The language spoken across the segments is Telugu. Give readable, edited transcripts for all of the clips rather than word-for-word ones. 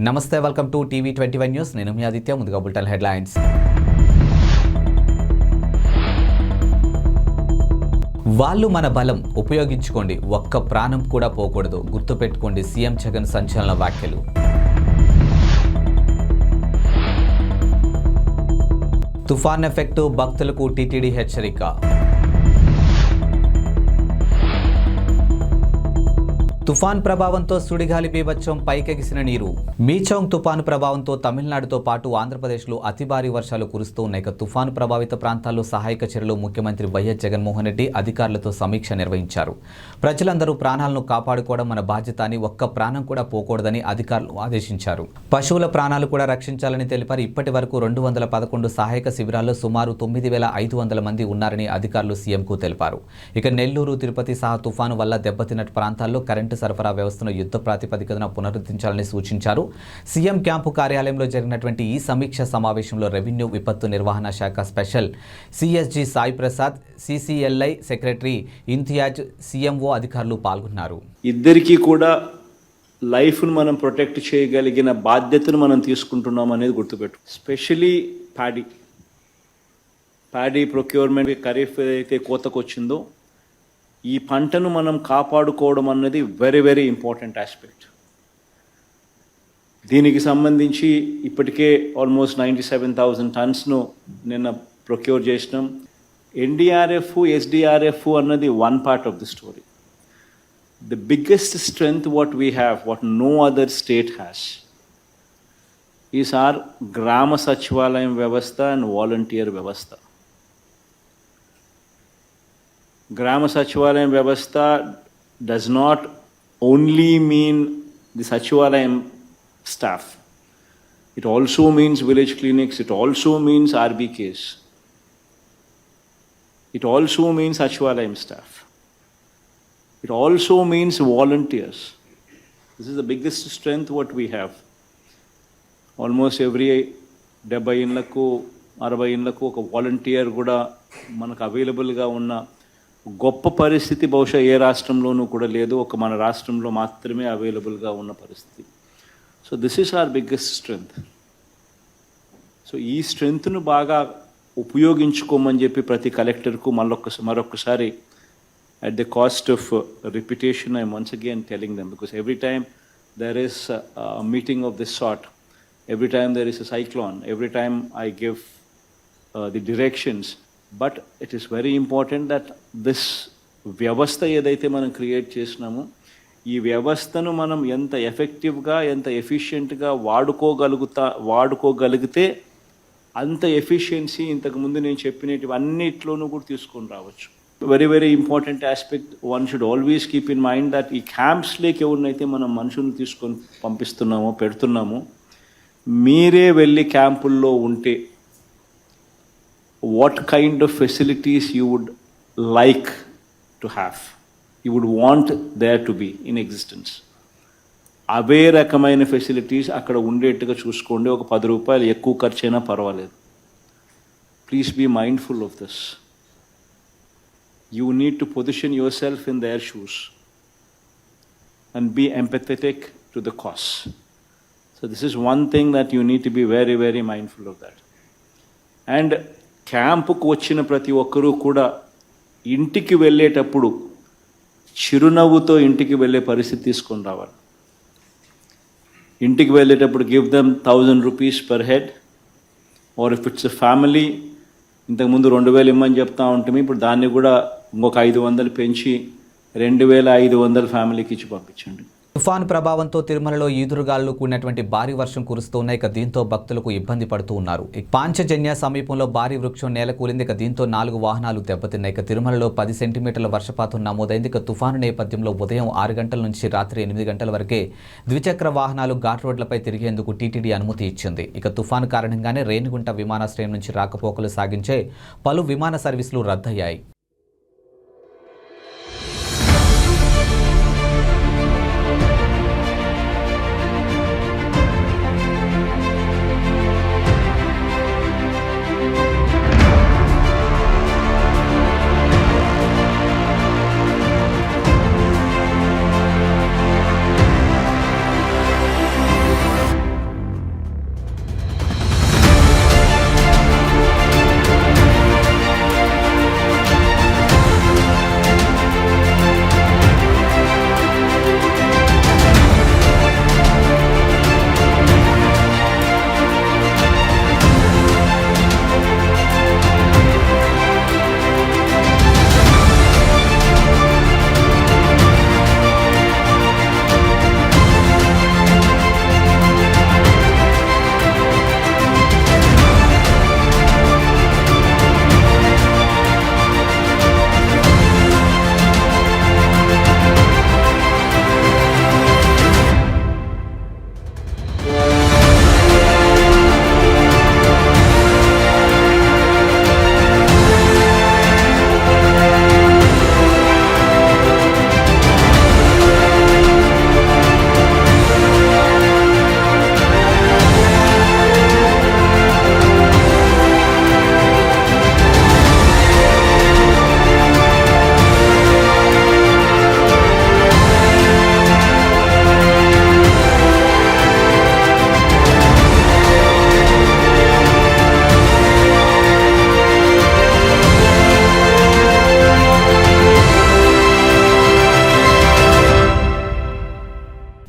నమస్తే, వెల్కమ్ టు టీవీ21 న్యూస్. నేను మీ ఆదిత్య. ముందుగా బులెటిన్ హెడ్లైన్స్. వాళ్ళు మన బలం ఉపయోగించుకోండి, ఒక్క ప్రాణం కూడా పోకూడదు, గుర్తుపెట్టుకోండి సీఎం జగన్ సంచలన వ్యాఖ్యలు. తుఫాన్ ఎఫెక్టు, భక్తులకు టీటీడీ హెచ్చరిక. తుఫాన్ ప్రభావంతో సుడిగాలి బీభత్సం, పైకెగిసిన నీరు. మీచౌంగ్ తుఫాను ప్రభావంతో తమిళనాడుతో పాటు ఆంధ్రప్రదేశ్లో అతి భారీ వర్షాలు కురుస్తూ ఉన్నాయి. తుఫాను ప్రభావిత ప్రాంతాల్లో సహాయక చర్యలు ముఖ్యమంత్రి వైఎస్ జగన్మోహన్ రెడ్డి అధికారులతో సమీక్ష నిర్వహించారు. ప్రజలందరూ ప్రాణాలను కాపాడుకోవడం మన బాధ్యత అని, ఒక్క ప్రాణం కూడా పోకూడదని అధికారులు ఆదేశించారు. పశువుల ప్రాణాలు కూడా రక్షించాలని తెలిపారు. ఇప్పటి వరకు 211 సహాయక శిబిరాల్లో సుమారు 9,500 మంది ఉన్నారని అధికారులు సీఎంకు తెలిపారు. ఇక నెల్లూరు, తిరుపతి సహా తుఫాను వల్ల దెబ్బతిన్న ప్రాంతాల్లో కరెంటు సరఫరా వ్యవస్థను యుద్ధ ప్రాతిపదికన పునరుద్ధరించాలని సూచించారు. సీఎం క్యాంపు కార్యాలయంలో జరిగినటువంటి ఈ సమీక్ష సమావేశంలో రెవెన్యూ విపత్తు నిర్వహణ శాఖ special CSG Sai Prasad, CCLI secretary Imtiaz, CMO అధికారులు పాల్గొన్నారు. ఇద్దరికీ కూడా లైఫ్ను మనం ప్రొటెక్ట్ చేయగలిగిన బాధ్యతను మనం తీసుకుంటున్నాం అనేది గుర్తుపెట్టు. స్పెషలీ ప్యాడీ ప్రొక్యూర్మెంట్, ఖరీఫ్ ఏదైతే కోతకు వచ్చిందో ఈ పంటను మనం కాపాడుకోవడం అన్నది వెరీ వెరీ ఇంపార్టెంట్ ఆస్పెక్ట్. దీనికి సంబంధించి ఇప్పటికే ఆల్మోస్ట్ 97,000 టన్స్ను నిన్న ప్రొక్యూర్ చేసినాం. ఎన్డీఆర్ఎఫ్, ఎస్డీఆర్ఎఫ్ అన్నది one part of the story. The biggest strength what we have, what no other state has, is our Grama Sachivalayam వ్యవస్థ అండ్ వాలంటీర్ వ్యవస్థ. Grama Sachivalayam Vyavastha does not only mean the Sachivalayam staff. It also means village clinics, it also means RBKs. It also means Sachivalayam staff. It also means volunteers. This is the biggest strength what we have. Almost every 70 ఇళ్లకు 60 ఇళ్లకు ఒక వాలంటీర్ కూడా మనకు అవైలబుల్గా ఉన్న గొప్ప పరిస్థితి బహుశా ఏ రాష్ట్రంలోనూ కూడా లేదు. ఒక మన రాష్ట్రంలో మాత్రమే అవైలబుల్గా ఉన్న పరిస్థితి. So this is our biggest strength. So ఈ స్ట్రెంగ్త్ను బాగా ఉపయోగించుకోమని చెప్పి ప్రతి కలెక్టర్కు మరొకసారి at the cost of repetition I'm once again telling them, because every time there is meeting of this sort, every time there is a cyclone, every time I give the directions. But it is very important that this వ్యవస్థ ఏదైతే మనం క్రియేట్ చేసినామో ఈ వ్యవస్థను మనం ఎంత ఎఫెక్టివ్గా, ఎంత ఎఫిషియెంట్గా వాడుకోగలిగితే అంత ఎఫిషియన్సీ ఇంతకుముందు నేను చెప్పినవి అన్నిట్లోనూ కూడా తీసుకొని రావచ్చు. Very very important aspect. One should always keep in mind that ఈ క్యాంప్స్లోకి ఎవరినైతే మనం మనుషులను తీసుకొని పంపిస్తున్నామో, పెడుతున్నామో, మీరే వెళ్ళి క్యాంపుల్లో ఉంటే what kind of facilities you would like to have, you would want there to be in existence. అవే రకమైన ఫెసిలిటీస్ అక్కడ ఉండేట్టుగా చూసుకోండి. ఒక 10 రూపాయలు ఎక్కువ ఖర్చు అయినా పర్వాలేదు. Please be mindful of this. You need to position yourself in their shoes and be empathetic to the cause. So this is one thing that you need to be very very mindful of that. And క్యాంపుకు వచ్చిన ప్రతి ఒక్కరూ కూడా ఇంటికి వెళ్ళేటప్పుడు చిరునవ్వుతో ఇంటికి వెళ్ళే పరిస్థితి తీసుకొని రావాలి. ఇంటికి వెళ్ళేటప్పుడు give them 1,000 rupees per head, or if it's a family, ఇంతకుముందు 2,000 ఇమ్మని చెప్తా ఉంటాము, ఇప్పుడు దాన్ని కూడా ఇంకొక 500 పెంచి 2,500 ఫ్యామిలీకి ఇచ్చి పంపించండి. తుఫాను ప్రభావంతో తిరుమలలో ఈదురుగాలు కూడినటువంటి భారీ వర్షం కురుస్తున్నాయి. దీంతో భక్తులకు ఇబ్బంది పడుతూ ఉన్నారు. పాంచజన్య సమీపంలో భారీ వృక్షం నేలకూలింది. దీంతో 4 వాహనాలు దెబ్బతిన్నాయి. తిరుమలలో 10 సెంటీమీటర్ల వర్షపాతం నమోదైంది. తుఫాను నేపథ్యంలో ఉదయం 6 గంటల నుంచి రాత్రి 8 గంటల వరకే ద్విచక్ర వాహనాలు ఘాట్ రోడ్లపై తిరిగేందుకు టీటీడీ అనుమతి ఇచ్చింది. తుఫాను కారణంగానే రేణిగుంట విమానాశ్రయం నుంచి రాకపోకలు సాగించే పలు విమాన సర్వీసులు రద్దయ్యాయి.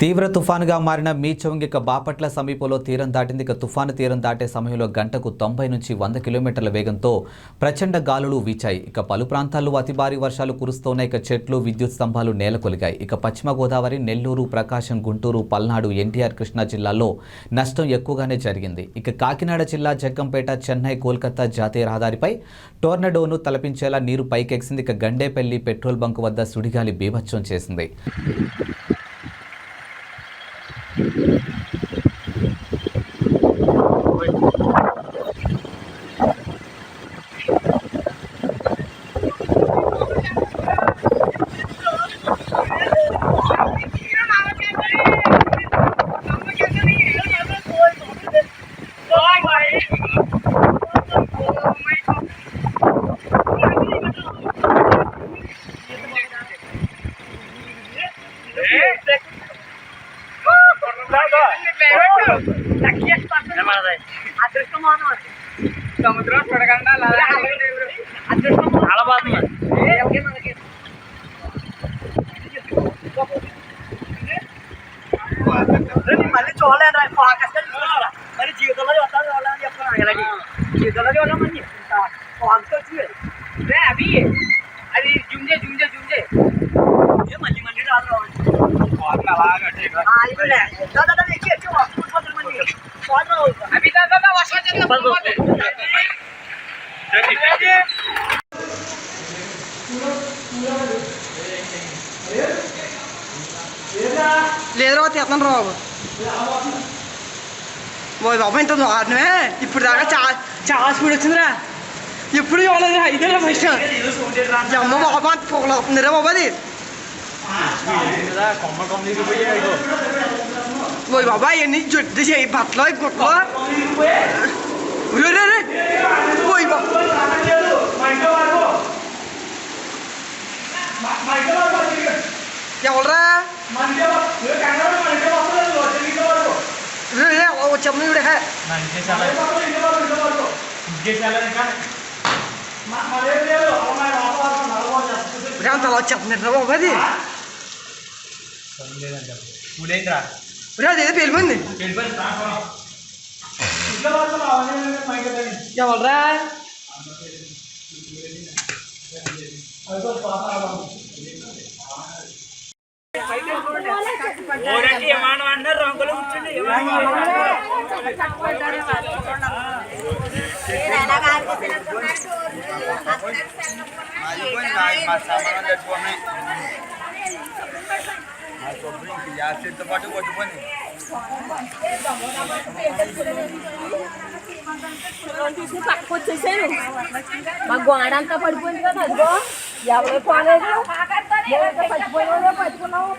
తీవ్ర తుఫానుగా మారిన మీచౌంగ్ ఇక బాపట్ల సమీపంలో తీరం దాటింది. ఇక తుఫాను తీరం దాటే సమయంలో గంటకు 90 నుంచి 100 కిలోమీటర్ల వేగంతో ప్రచండ గాలులు వీచాయి. ఇక పలు ప్రాంతాల్లో అతి భారీ వర్షాలు కురుస్తున్నాయి. ఇక చెట్లు, విద్యుత్ స్తంభాలు నేలకొలిగాయి. ఇక పశ్చిమ గోదావరి, నెల్లూరు, ప్రకాశం, గుంటూరు, పల్నాడు, ఎన్టీఆర్, కృష్ణా జిల్లాల్లో నష్టం ఎక్కువగానే జరిగింది. ఇక కాకినాడ జిల్లా జగ్గంపేట, చెన్నై, కోల్కతా జాతీయ రహదారిపై టోర్నడోను తలపించేలా నీరు పైకెక్సింది. ఇక గండేపల్లి పెట్రోల్ బంక్ వద్ద సుడిగాలి బీభత్సం చేసింది. సముద్రం చూడకుండా చాలా బాగుంది. మళ్ళీ చూడలేదు ఫోకస్ మరి జీవితంలో చూడాలని చెప్తున్నాను. ఇలాగే జీవితంలో చూడమని చెప్తా ఫోకస్ వచ్చింది అవి అది జుంజే జుంజే జుంజే మళ్ళీ మళ్ళీ రాదు అవి లేదు తీస్తాను రాబు బాబా ఇంత దారుణమే. ఇప్పుడు దాకా చాలా స్పీడ్ వచ్చిందిరా. ఎప్పుడు చూడలేదు ఇదే ఫస్ట్ అమ్మ బాబా అంత పొగలు అవుతుందిరా బాబా. అది ఓయ్ బాబా ఇవన్నీ జుట్టు చేయి బట్టలు గుట్టలు ఓయ్ బాబా ఎవరా వచ్చాము ఇవిడే తల వచ్చేస్తున్నారు బాబా. అది అదేదో పేలిపోయింది ఎవరా రంగులు కూర్చుండి పాటు కొట్టుకొని తీసుకుని పక్కకు వచ్చేసాను. మా గోడ అంతా పడిపోయింది కదా. అదిగో ఎవరో పోలేదు పచ్చిపోయిన పట్టుకున్నాము.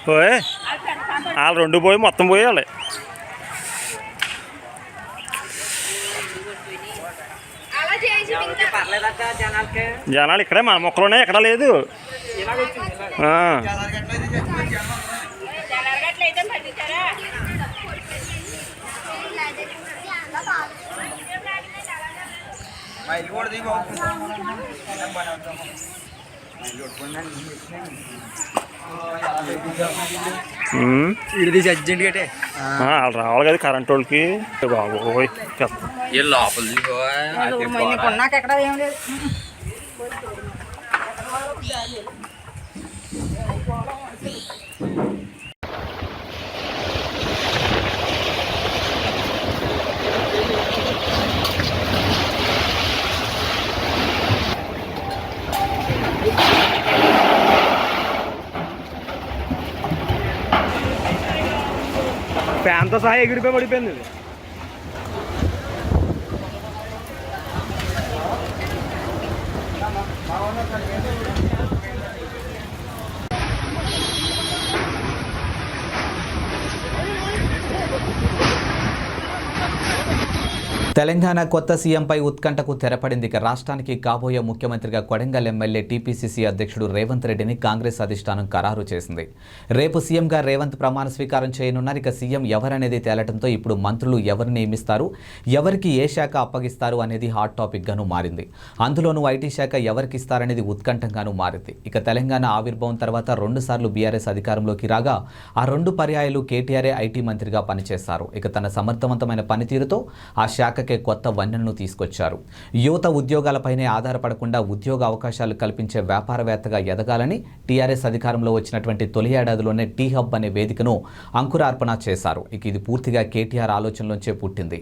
పోయే వాళ్ళు రెండు పోయి మొత్తం పోయాలి. జనాలు ఇక్కడే మన మొక్కలున్నాయి, ఎక్కడ లేదు. వాళ్ళు రావాలి కదా కరెంట్ వాళ్ళకి. బాబోయ్ ఫ్యాన్తో సహా ఎగిరిపోయి పడిపోయింది. తెలంగాణ కొత్త సీఎంపై ఉత్కంఠకు తెరపడింది. ఇక రాష్ట్రానికి కాబోయే ముఖ్యమంత్రిగా కొడంగల్ ఎమ్మెల్యే టీపీసీసీ అధ్యక్షుడు రేవంత్ రెడ్డిని కాంగ్రెస్ అధిష్టానం ఖరారు చేసింది. రేపు సీఎంగా రేవంత్ ప్రమాణ స్వీకారం చేయనున్నారు. ఇక సీఎం ఎవరనేది తేలటంతో ఇప్పుడు మంత్రులు ఎవరిని నియమిస్తారు, ఎవరికి ఏ శాఖ అప్పగిస్తారు అనేది హాట్ టాపిక్గాను మారింది. అందులోనూ ఐటీ శాఖ ఎవరికి ఇస్తారనేది ఉత్కంఠంగాను మారింది. ఇక తెలంగాణ ఆవిర్భావం తర్వాత 2 సార్లు బీఆర్ఎస్ అధికారంలోకి రాగా ఆ 2 పర్యాయాలు కేటీఆర్ఏ ఐటీ మంత్రిగా పనిచేశారు. ఇక తన సమర్థవంతమైన పనితీరుతో ఆ శాఖకే కొత్త వన్నెలను తీసుకొచ్చారు. యువత ఉద్యోగాలపైనే ఆధారపడకుండా ఉద్యోగ అవకాశాలు కల్పించే వ్యాపారవేత్తగా ఎదగాలని టీఆర్ఎస్ అధికారంలో వచ్చినటువంటి తొలి ఏడాదిలోనే టీ హబ్ అనే వేదికను అంకురార్పణ చేశారు. ఇక ఇది పూర్తిగా కేటీఆర్ ఆలోచనలోంచే పుట్టింది.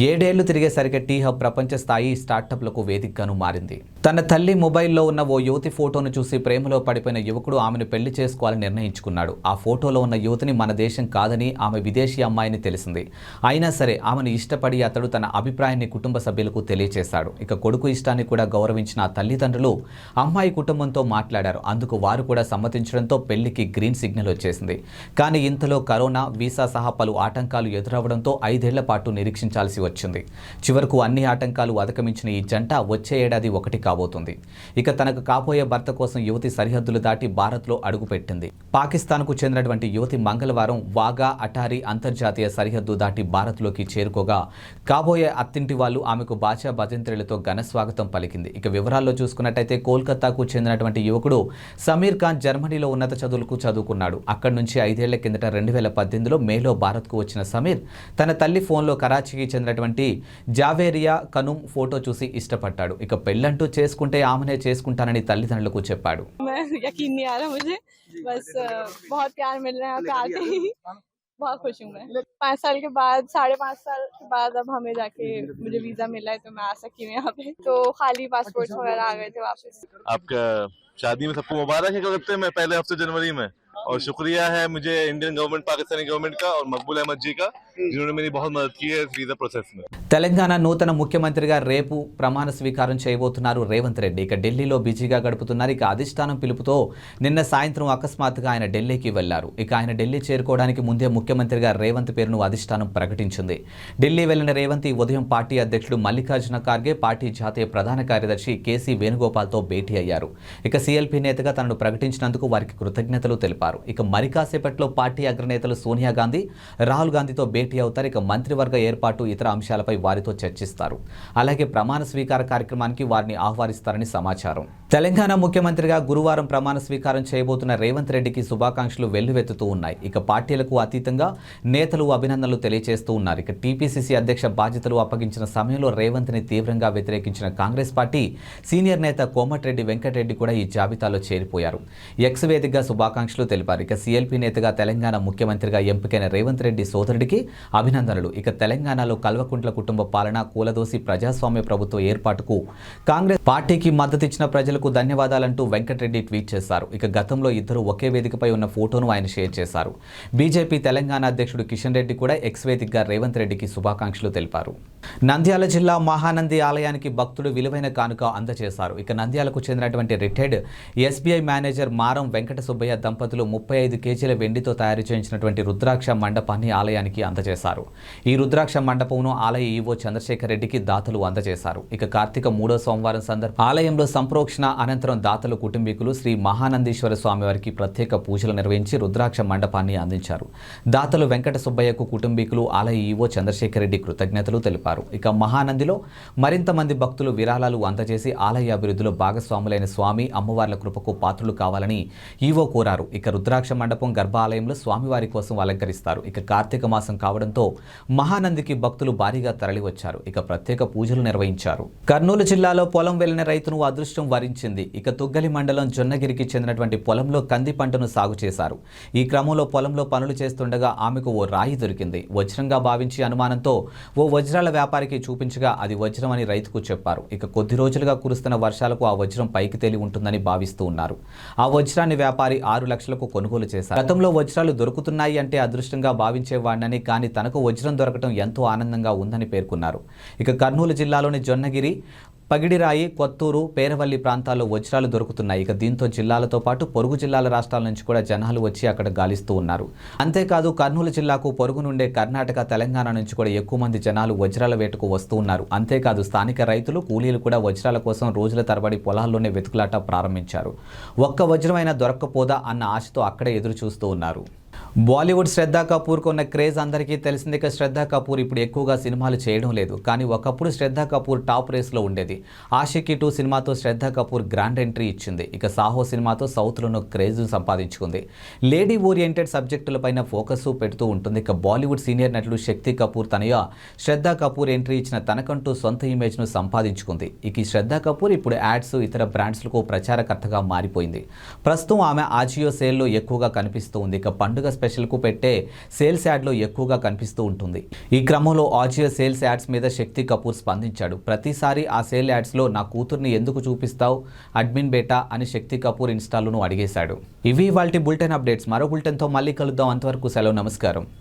7 ఏళ్లు తిరిగేసరికి టీ హబ్ ప్రపంచ స్థాయి స్టార్టప్లకు వేదికగాను మారింది. తన తల్లి మొబైల్లో ఉన్న ఓ యువతి ఫోటోను చూసి ప్రేమలో పడిపోయిన యువకుడు ఆమెను పెళ్లి చేసుకోవాలని నిర్ణయించుకున్నాడు. ఆ ఫోటోలో ఉన్న యువతిని మన దేశం కాదని, ఆమె విదేశీ అమ్మాయిని తెలిసింది. అయినా సరే ఆమెను ఇష్టపడి అతడు తన అభిప్రాయాన్ని కుటుంబ సభ్యులకు తెలియజేశాడు. ఇక కొడుకు ఇష్టాన్ని కూడా గౌరవించిన ఆ తల్లిదండ్రులు అమ్మాయి కుటుంబంతో మాట్లాడారు. అందుకు వారు కూడా సమ్మతించడంతో పెళ్లికి గ్రీన్ సిగ్నల్ వచ్చేసింది. కానీ ఇంతలో కరోనా, వీసా సహా పలు ఆటంకాలు ఎదురవడంతో 5 ఏళ్ల పాటు నిరీక్షించాల్సి వచ్చింది. చివరకు అన్ని ఆటంకాలు అధిగమించిన ఈ జంట వచ్చే ఏడాది ఒకటి కాబోతుంది. ఇక తనకు కాబోయే భర్త కోసం యువతి సరిహద్దులు దాటి భారత్లో అడుగుపెట్టింది. పాకిస్తాన్కు చెందినటువంటి యువతి మంగళవారం వాగా అటారీ అంతర్జాతీయ సరిహద్దు దాటి భారత్లోకి చేరుకోగా కాబోయే అత్తింటి వాళ్ళు ఆమెకు బాచా భజంత్రులతో ఘన స్వాగతం పలికింది. ఇక వివరాల్లో చూసుకున్నట్టయితే కోల్కతాకు చెందినటువంటి యువకుడు సమీర్ ఖాన్ జర్మనీలో ఉన్నత చదువులకు చదువుకున్నాడు. అక్కడి నుంచి 5 ఏళ్ల కిందట 2018లో మేలో భారత్కు వచ్చిన సమీర్ తన తల్లి ఫోన్లో కరాచీకి చెందినటువంటి జావేరియా కనుమ్ ఫోటో చూసి ఇష్టపడ్డాడు. ఇక పెళ్ళంటూ చేసుకుంటే ఆమెనే చేసుకుంటానని తల్లిదండ్రులకు చెప్పాడు. बहुत खुश हूँ मैं। 5 साल के बाद 5.5 साल के बाद अब हमें जाके मुझे वीजा मिला है तो मैं आ सकी हूँ यहाँ पे। तो खाली पासपोर्ट वगैरह आ गए थे वापस। आपका शादी में सबको मुबारक है करते मैं पहले हफ्ते जनवरी में, और शुक्रिया है मुझे इंडियन गवर्नमेंट, पाकिस्तानी गवर्नमेंट का और मकबूल अहमद जी का, जिन्होंने मेरी बहुत मदद की है इस वीजा प्रोसेस में। తెలంగాణ నూతన ముఖ్యమంత్రిగా రేపు ప్రమాణ స్వీకారం చేయబోతున్నారు రేవంత్ రెడ్డి. ఇక ఢిల్లీలో బిజీగా గడుపుతున్నారు. ఇక అధిష్టానం పిలుపుతో నిన్న సాయంత్రం అకస్మాత్తుగా ఆయన ఢిల్లీకి వెళ్లారు. ఇక ఆయన ఢిల్లీ చేరుకోవడానికి ముందే ముఖ్యమంత్రిగా రేవంత్ పేరును అధిష్టానం ప్రకటించింది. ఢిల్లీ వెళ్లిన రేవంత్ ఈ ఉదయం పార్టీ అధ్యక్షుడు మల్లికార్జున ఖార్గే, పార్టీ జాతీయ ప్రధాన కార్యదర్శి కేసీ వేణుగోపాల్తో భేటీ అయ్యారు. ఇక సీఎల్పీ నేతగా తనను ప్రకటించినందుకు వారికి కృతజ్ఞతలు తెలిపారు. ఇక మరి కాసేపట్లో పార్టీ అగ్రనేతలు సోనియా గాంధీ, రాహుల్ గాంధీతో భేటీ అవుతారు. ఇక మంత్రివర్గ ఏర్పాటు, ఇతర అంశాలపై వారితో చర్చిస్తారు. అలాగే ప్రమాణ స్వీకార కార్యక్రమానికి వారిని ఆహ్వానిస్తారని సమాచారం. తెలంగాణ ముఖ్యమంత్రిగా గురువారం ప్రమాణ స్వీకారం చేయబోతున్న రేవంత్ రెడ్డికి శుభాకాంక్షలు వెల్లువెత్తుతూ ఉన్నాయి. ఇక పార్టీలకు అతీతంగా నేతలు అభినందనలు తెలియజేస్తూ ఉన్నారు. ఇక టీపీసీసీ అధ్యక్ష బాధ్యతలు అప్పగించిన సమయంలో రేవంత్ని తీవ్రంగా వ్యతిరేకించిన కాంగ్రెస్ పార్టీ సీనియర్ నేత కోమటిరెడ్డి వెంకటరెడ్డి కూడా ఈ జాబితాలో చేరిపోయారు. ఎక్స్ వేదికగా శుభాకాంక్షలు తెలిపారు. ఇక సీఎల్పీ నేతగా తెలంగాణ ముఖ్యమంత్రిగా ఎంపికైన రేవంత్ రెడ్డి సోదరుడికి అభినందనలు. ఇక తెలంగాణలో కల్వకుంట్ల కుటుంబ పాలన కూలదోసి ప్రజాస్వామ్య ప్రభుత్వ ఏర్పాటుకు కాంగ్రెస్ పార్టీకి మద్దతిచ్చిన ప్రజలకు ధన్యవాదాలంటూ వెంకటరెడ్డి ట్వీట్ చేశారు. ఇక గతంలో ఇద్దరు ఒకే వేదికపై ఉన్న ఫోటోను ఆయన షేర్ చేశారు. బీజేపీ తెలంగాణ అధ్యక్షుడు కిషన్ రెడ్డి కూడా ఎక్స్ వేదికగా రేవంత్ రెడ్డికి శుభాకాంక్షలు తెలిపారు. నంద్యాల జిల్లా మహానంది ఆలయానికి భక్తుడు విలువైన కానుక అందజేశారు. ఇక నంద్యాలకు చెందినటువంటి రిటైర్డ్ ఎస్బీఐ మేనేజర్ మారం వెంకట సుబ్బయ్య దంపతులు 35 కేజీల వెండితో తయారు చేయించినటువంటి రుద్రాక్ష మండపాన్ని ఆలయానికి అందజేశారు. ఈ రుద్రాక్ష మండపంను ఆలయ ఈవో చంద్రశేఖర్ రెడ్డికి దాతలు అందజేశారు. ఇక కార్తీక 3వ సోమవారం సందర్భంగా ఆలయంలో సంప్రోక్షణ అనంతరం దాతలు కుటుంబీకులు శ్రీ మహానందీశ్వర స్వామి వారికి ప్రత్యేక పూజలు నిర్వహించి రుద్రాక్ష మండపాన్ని అందించారు. దాతలు వెంకట సుబ్బయ్యకు కుటుంబీకులు ఆలయ ఈవో చంద్రశేఖర్ రెడ్డి కృతజ్ఞతలు తెలిపారు. ఇక మహానందిలో మరింత మంది భక్తులు విరాళాలు అందజేసి ఆలయ అభివృద్ధిలో భాగస్వాములైన స్వామి అమ్మవార్ల కృపకు పాత్రలు కావాలని ఈవో కోరారు. ఇక రుద్రాక్ష మండపం గర్భాలయంలో స్వామివారి కోసం అలంకరిస్తారు. ఇక కార్తీక మాసం కావడంతో మహానందికి భక్తులు భారీగా తరలివచ్చారు. ఇక ప్రత్యేక పూజలు నిర్వహించారు. కర్నూలు జిల్లాలో పొలం వెళ్లిన రైతును అదృష్టం వరించింది. ఇక తుగ్గలి మండలం జొన్నగిరికి చెందినటువంటి పొలంలో కంది పంటను సాగు చేశారు. ఈ క్రమంలో పొలంలో పనులు చేస్తుండగా ఆమెకు ఓ రాయి దొరికింది. వజ్రంగా భావించి అనుమానంతో ఓ వజ్రాల వ్యాపారికి చూపించగా అది వజ్రం అని రైతుకు చెప్పారు. ఇక కొద్ది రోజులుగా కురుస్తున్న వర్షాలకు ఆ వజ్రం పైకి తేలి ఉంటుందని భావిస్తూ ఉన్నారు. ఆ వజ్రాన్ని వ్యాపారి 6 లక్షలకు కొనుగోలు చేశారు. గతంలో వజ్రాలు దొరుకుతున్నాయి అంటే అదృష్టంగా భావించేవాడినని, కానీ తనకు వజ్రం దొరకడం ఎంతో ఆనందంగా ఉందని పేర్కొన్నారు. ఇక కర్నూలు జిల్లాలోని జొన్నగిరి పగిడిరాయి, కొత్తూరు, పేరవల్లి ప్రాంతాల్లో వజ్రాలు దొరుకుతున్నాయి. ఇక దీంతో జిల్లాలతో పాటు పొరుగు జిల్లాల రాష్ట్రాల నుంచి కూడా జనాలు వచ్చి అక్కడ గాలిస్తూ ఉన్నారు. అంతేకాదు కర్నూలు జిల్లాకు పొరుగు నుండే కర్ణాటక, తెలంగాణ నుంచి కూడా ఎక్కువ మంది జనాలు వజ్రాల వేటకు వస్తూ ఉన్నారు. అంతేకాదు స్థానిక రైతులు, కూలీలు కూడా వజ్రాల కోసం రోజుల తరబడి పొలాల్లోనే వెతుకులాట ప్రారంభించారు. ఒక్క వజ్రమైనా దొరక్కపోదా అన్న ఆశతో అక్కడే ఎదురు చూస్తూ ఉన్నారు. బాలీవుడ్ శ్రద్ధా కపూర్కు ఉన్న క్రేజ్ అందరికీ తెలిసింది. ఇక శ్రద్ధా కపూర్ ఇప్పుడు ఎక్కువగా సినిమాలు చేయడం లేదు. కానీ ఒకప్పుడు శ్రద్ధా కపూర్ టాప్ రేస్లో ఉండేది. ఆషికీ 2 సినిమాతో శ్రద్ధా కపూర్ గ్రాండ్ ఎంట్రీ ఇచ్చింది. ఇక సాహో సినిమాతో సౌత్లోనూ క్రేజ్ సంపాదించుకుంది. లేడీ ఓరియంటెడ్ సబ్జెక్టులపైన ఫోకస్ పెడుతూ ఉంటుంది. ఇక బాలీవుడ్ సీనియర్ నటుడు శక్తి కపూర్ తనయ శ్రద్ధా కపూర్ ఎంట్రీ ఇచ్చిన తనకంటూ సొంత ఇమేజ్ను సంపాదించుకుంది. ఇక ఈ శ్రద్ధా కపూర్ ఇప్పుడు యాడ్స్, ఇతర బ్రాండ్స్లకు ప్రచారకర్తగా మారిపోయింది. ప్రస్తుతం ఆమె ఆజియో సేల్లో ఎక్కువగా కనిపిస్తూ ఉంది. ఇక పండుగ స్పెషల్కు పెట్టే సేల్స్ యాడ్లో ఎక్కువగా కనిపిస్తూ ఉంటుంది. ఈ క్రమంలో ఆజియో సేల్స్ యాడ్స్ మీద శక్తి కపూర్ స్పందించాడు. ప్రతిసారి ఆ సేల్ యాడ్స్లో నా కూతుర్ని ఎందుకు చూపిస్తావు అడ్మిన్ బేటా అని శక్తి కపూర్ ఇన్స్టాలోనూ అడిగేశాడు. ఇవి ఇవాల్టి బులెటిన్ అప్డేట్స్. మరో బులెటిన్తో మళ్ళీ కలుద్దాం. అంతవరకు సెలవు, నమస్కారం.